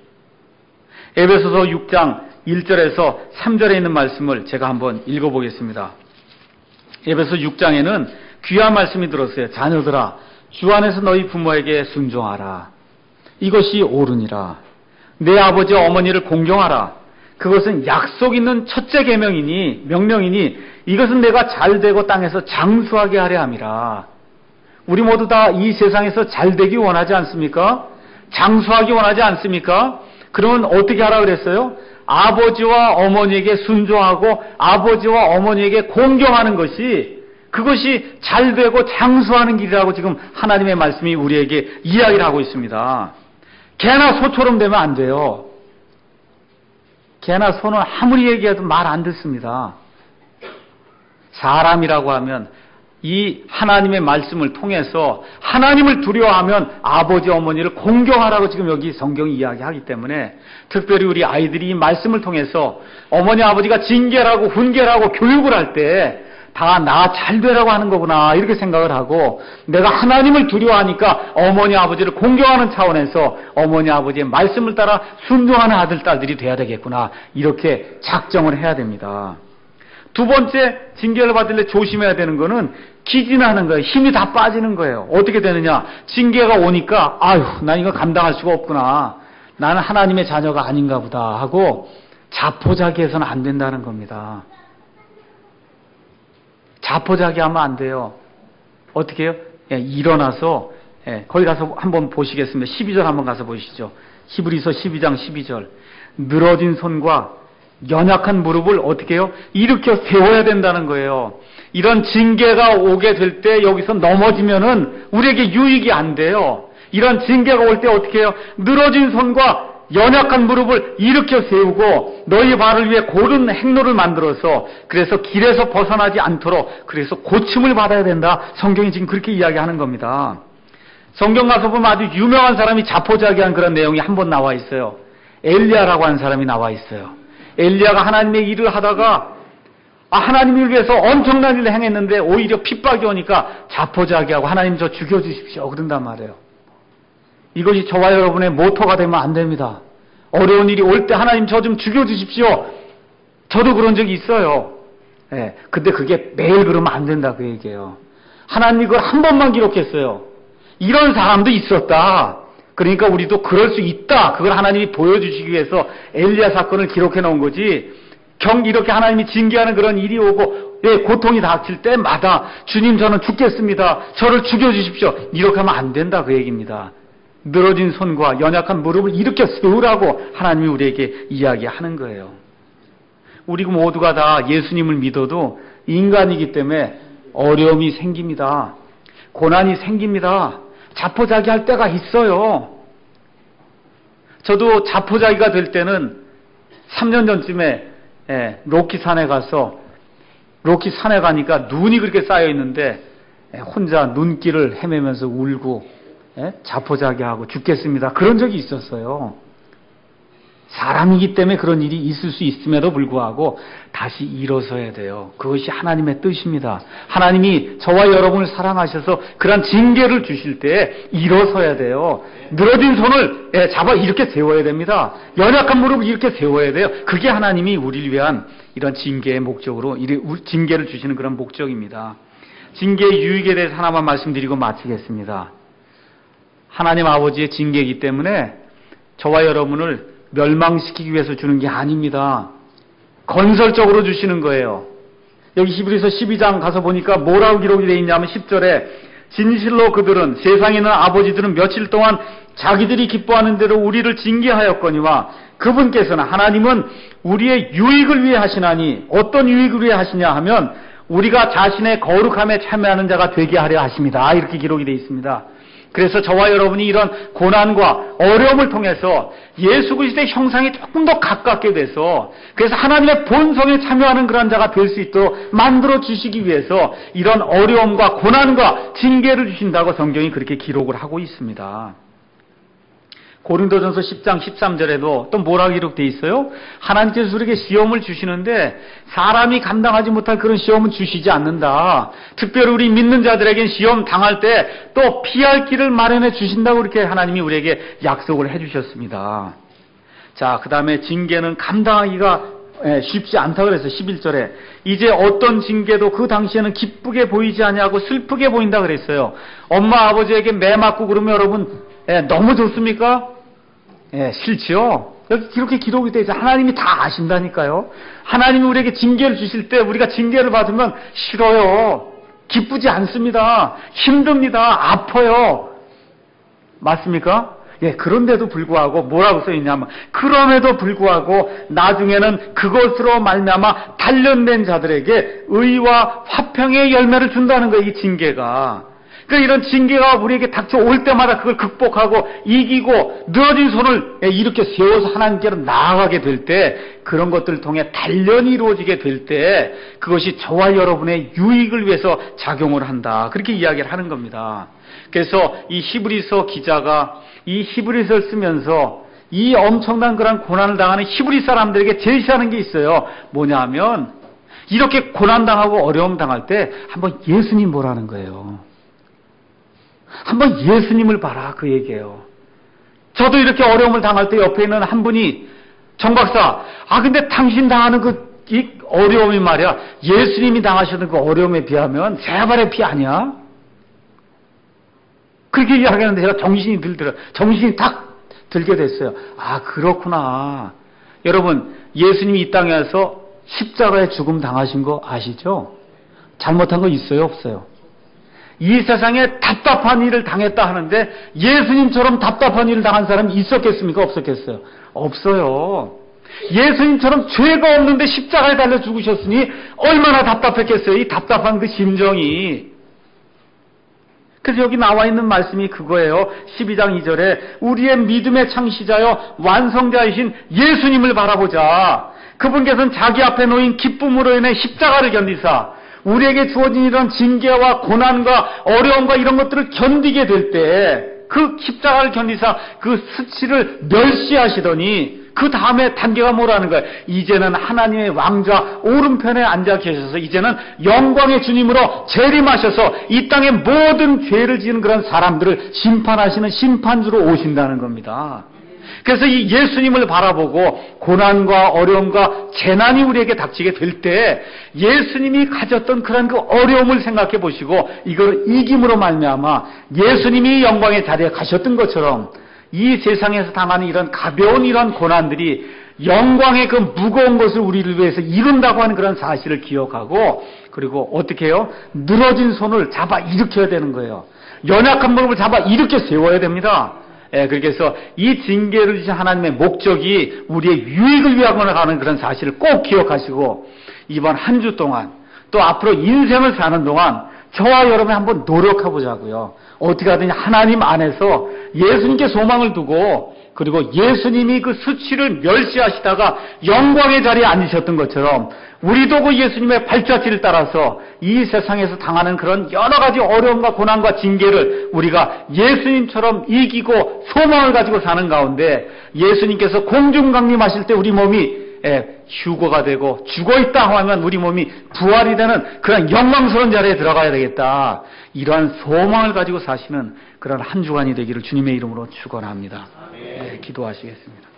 에베소서 6장 1절에서 3절에 있는 말씀을 제가 한번 읽어보겠습니다. 에베소 6장에는 귀한 말씀이 들었어요. 자녀들아, 주 안에서 너희 부모에게 순종하라. 이것이 옳으니라. 내 아버지와 어머니를 공경하라. 그것은 약속 있는 첫째 명령이니 이것은 내가 잘되고 땅에서 장수하게 하려 함이라. 우리 모두 다 이 세상에서 잘되기 원하지 않습니까? 장수하기 원하지 않습니까? 그러면 어떻게 하라 그랬어요? 아버지와 어머니에게 순종하고 아버지와 어머니에게 공경하는 것이, 그것이 잘되고 장수하는 길이라고 지금 하나님의 말씀이 우리에게 이야기를 하고 있습니다. 개나 소처럼 되면 안 돼요. 개나 소는 아무리 얘기해도 말 안 듣습니다. 사람이라고 하면 이 하나님의 말씀을 통해서 하나님을 두려워하면 아버지, 어머니를 공경하라고 지금 여기 성경이 이야기하기 때문에, 특별히 우리 아이들이 이 말씀을 통해서 어머니, 아버지가 징계라고 훈계라고 교육을 할 때 다 나 잘 되라고 하는 거구나 이렇게 생각을 하고, 내가 하나님을 두려워하니까 어머니, 아버지를 공경하는 차원에서 어머니, 아버지의 말씀을 따라 순종하는 아들, 딸들이 돼야 되겠구나 이렇게 작정을 해야 됩니다. 두 번째, 징계를 받을 때 조심해야 되는 거는 기진하는 거예요. 힘이 다 빠지는 거예요. 어떻게 되느냐? 징계가 오니까 아유, 난 이거 감당할 수가 없구나. 나는 하나님의 자녀가 아닌가 보다 하고 자포자기해서는 안 된다는 겁니다. 자포자기하면 안 돼요. 어떻게 해요? 일어나서 거기 가서 한번 보시겠습니다. 12절 한번 가서 보시죠. 히브리서 12장 12절. 늘어진 손과 연약한 무릎을 어떻게 해요? 일으켜 세워야 된다는 거예요. 이런 징계가 오게 될 때 여기서 넘어지면은 우리에게 유익이 안 돼요. 이런 징계가 올 때 어떻게 해요? 늘어진 손과 연약한 무릎을 일으켜 세우고 너희 발을 위해 고른 행로를 만들어서, 그래서 길에서 벗어나지 않도록, 그래서 고침을 받아야 된다. 성경이 지금 그렇게 이야기하는 겁니다. 성경 가서 보면 아주 유명한 사람이 자포자기한 그런 내용이 한 번 나와 있어요. 엘리야라고 하는 사람이 나와 있어요. 엘리야가 하나님의 일을 하다가 하나님을 위해서 엄청난 일을 행했는데 오히려 핍박이 오니까 자포자기하고 하나님 저 죽여주십시오 그런단 말이에요. 이것이 저와 여러분의 모토가 되면 안 됩니다. 어려운 일이 올 때 하나님 저 좀 죽여주십시오. 저도 그런 적이 있어요. 근데 그게 매일 그러면 안 된다 그 얘기예요. 하나님이 그걸 한 번만 기록했어요. 이런 사람도 있었다. 그러니까 우리도 그럴 수 있다. 그걸 하나님이 보여주시기 위해서 엘리야 사건을 기록해 놓은 거지. 이렇게 하나님이 징계하는 그런 일이 오고 고통이 닥칠 때마다 주님 저는 죽겠습니다. 저를 죽여주십시오. 이렇게 하면 안 된다 그 얘기입니다. 늘어진 손과 연약한 무릎을 일으켜 세우라고 하나님이 우리에게 이야기하는 거예요. 우리 모두가 다 예수님을 믿어도 인간이기 때문에 어려움이 생깁니다. 고난이 생깁니다. 자포자기할 때가 있어요. 저도 자포자기가 될 때는 3년 전쯤에 로키 산에 가니까 눈이 그렇게 쌓여 있는데 혼자 눈길을 헤매면서 울고 자포자기하고 죽겠습니다. 그런 적이 있었어요. 사람이기 때문에 그런 일이 있을 수 있음에도 불구하고 다시 일어서야 돼요. 그것이 하나님의 뜻입니다. 하나님이 저와 여러분을 사랑하셔서 그런 징계를 주실 때 일어서야 돼요. 늘어진 손을 잡아 이렇게 세워야 됩니다. 연약한 무릎을 이렇게 세워야 돼요. 그게 하나님이 우리를 위한 이런 징계의 목적으로 징계를 주시는 그런 목적입니다. 징계의 유익에 대해서 하나만 말씀드리고 마치겠습니다. 하나님 아버지의 징계이기 때문에 저와 여러분을 멸망시키기 위해서 주는 게 아닙니다. 건설적으로 주시는 거예요. 여기 히브리서 12장 가서 보니까 뭐라고 기록이 되어 있냐면 10절에 진실로 그들은 세상에 있는 아버지들은 며칠 동안 자기들이 기뻐하는 대로 우리를 징계하였거니와 그분께서는 하나님은 우리의 유익을 위해 하시나니 어떤 유익을 위해 하시냐 하면 우리가 자신의 거룩함에 참여하는 자가 되게 하려 하십니다. 이렇게 기록이 되어 있습니다. 그래서 저와 여러분이 이런 고난과 어려움을 통해서 예수 그리스도의 형상이 조금 더 가깝게 돼서 그래서 하나님의 본성에 참여하는 그런 자가 될 수 있도록 만들어 주시기 위해서 이런 어려움과 고난과 징계를 주신다고 성경이 그렇게 기록을 하고 있습니다. 고린도전서 10장 13절에도 또 뭐라고 기록되어 있어요? 하나님께서 우리에게 시험을 주시는데 사람이 감당하지 못할 그런 시험은 주시지 않는다. 특별히 우리 믿는 자들에겐 시험 당할 때 또 피할 길을 마련해 주신다고 이렇게 하나님이 우리에게 약속을 해 주셨습니다. 자, 그 다음에 징계는 감당하기가 쉽지 않다고 그래서 11절에 이제 어떤 징계도 그 당시에는 기쁘게 보이지 아니하고 슬프게 보인다 그랬어요. 엄마 아버지에게 매 맞고 그러면 여러분 너무 좋습니까? 싫지요. 여기 이렇게 기록이 되어 있어요. 하나님이 다 아신다니까요. 하나님이 우리에게 징계를 주실 때 우리가 징계를 받으면 싫어요. 기쁘지 않습니다. 힘듭니다. 아파요. 맞습니까? 그런데도 불구하고 뭐라고 써있냐면 그럼에도 불구하고 나중에는 그것으로 말미암아 단련된 자들에게 의와 화평의 열매를 준다는 거예요. 이 징계가. 그러니까 이런 징계가 우리에게 닥쳐올 때마다 그걸 극복하고 이기고 늘어진 손을 이렇게 세워서 하나님께로 나아가게 될 때 그런 것들을 통해 단련이 이루어지게 될 때 그것이 저와 여러분의 유익을 위해서 작용을 한다. 그렇게 이야기를 하는 겁니다. 그래서 이 히브리서 기자가 이 히브리서를 쓰면서 이 엄청난 그런 고난을 당하는 히브리 사람들에게 제시하는 게 있어요. 뭐냐 하면 이렇게 고난당하고 어려움 당할 때 한번 예수님 보라는 거예요. 한번 예수님을 봐라 그 얘기예요. 저도 이렇게 어려움을 당할 때 옆에 있는 한 분이 정 박사, 근데 당신 당하는 이 어려움이 말이야 예수님이 당하셨던 그 어려움에 비하면 제발의 피 아니야? 그렇게 이야기하는데 제가 정신이 딱 들게 됐어요. 그렇구나. 여러분 예수님이 이 땅에 와서 십자가에 죽음 당하신 거 아시죠? 잘못한 거 있어요 없어요? 이 세상에 답답한 일을 당했다 하는데 예수님처럼 답답한 일을 당한 사람이 있었겠습니까? 없었겠어요? 없어요. 예수님처럼 죄가 없는데 십자가에 달려 죽으셨으니 얼마나 답답했겠어요? 이 답답한 그 심정이. 그래서 여기 나와 있는 말씀이 그거예요. 12장 2절에 우리의 믿음의 창시자여 완성자이신 예수님을 바라보자. 그분께서는 자기 앞에 놓인 기쁨으로 인해 십자가를 견디사 우리에게 주어진 이런 징계와 고난과 어려움과 이런 것들을 견디게 될 때 그 십자가를 견디사 그 수치를 멸시하시더니 그 다음에 단계가 뭐라는 거예요? 이제는 하나님의 왕좌 오른편에 앉아 계셔서 이제는 영광의 주님으로 재림하셔서 이 땅의 모든 죄를 지은 그런 사람들을 심판하시는 심판주로 오신다는 겁니다. 그래서 이 예수님을 바라보고 고난과 어려움과 재난이 우리에게 닥치게 될 때 예수님이 가졌던 그런 그 어려움을 생각해 보시고 이걸 이김으로 말미암아 예수님이 영광의 자리에 가셨던 것처럼 이 세상에서 당하는 이런 가벼운 이런 고난들이 영광의 그 무거운 것을 우리를 위해서 이룬다고 하는 그런 사실을 기억하고 그리고 어떻게 해요? 늘어진 손을 잡아 일으켜야 되는 거예요. 연약한 무릎을 잡아 일으켜 세워야 됩니다. 그래서 이 징계를 주신 하나님의 목적이 우리의 유익을 위하거나 가는 그런 사실을 꼭 기억하시고 이번 한 주 동안 또 앞으로 인생을 사는 동안 저와 여러분이 한번 노력해 보자고요. 어떻게 하든지 하나님 안에서 예수님께 소망을 두고 그리고 예수님이 그 수치를 멸시하시다가 영광의 자리에 앉으셨던 것처럼 우리도 그 예수님의 발자취를 따라서 이 세상에서 당하는 그런 여러 가지 어려움과 고난과 징계를 우리가 예수님처럼 이기고 소망을 가지고 사는 가운데 예수님께서 공중강림하실 때 우리 몸이 휴거가 되고 죽어있다 하면 우리 몸이 부활이 되는 그런 영광스러운 자리에 들어가야 되겠다. 이러한 소망을 가지고 사시는 그런 한 주간이 되기를 주님의 이름으로 축원합니다. 기도하시겠습니다.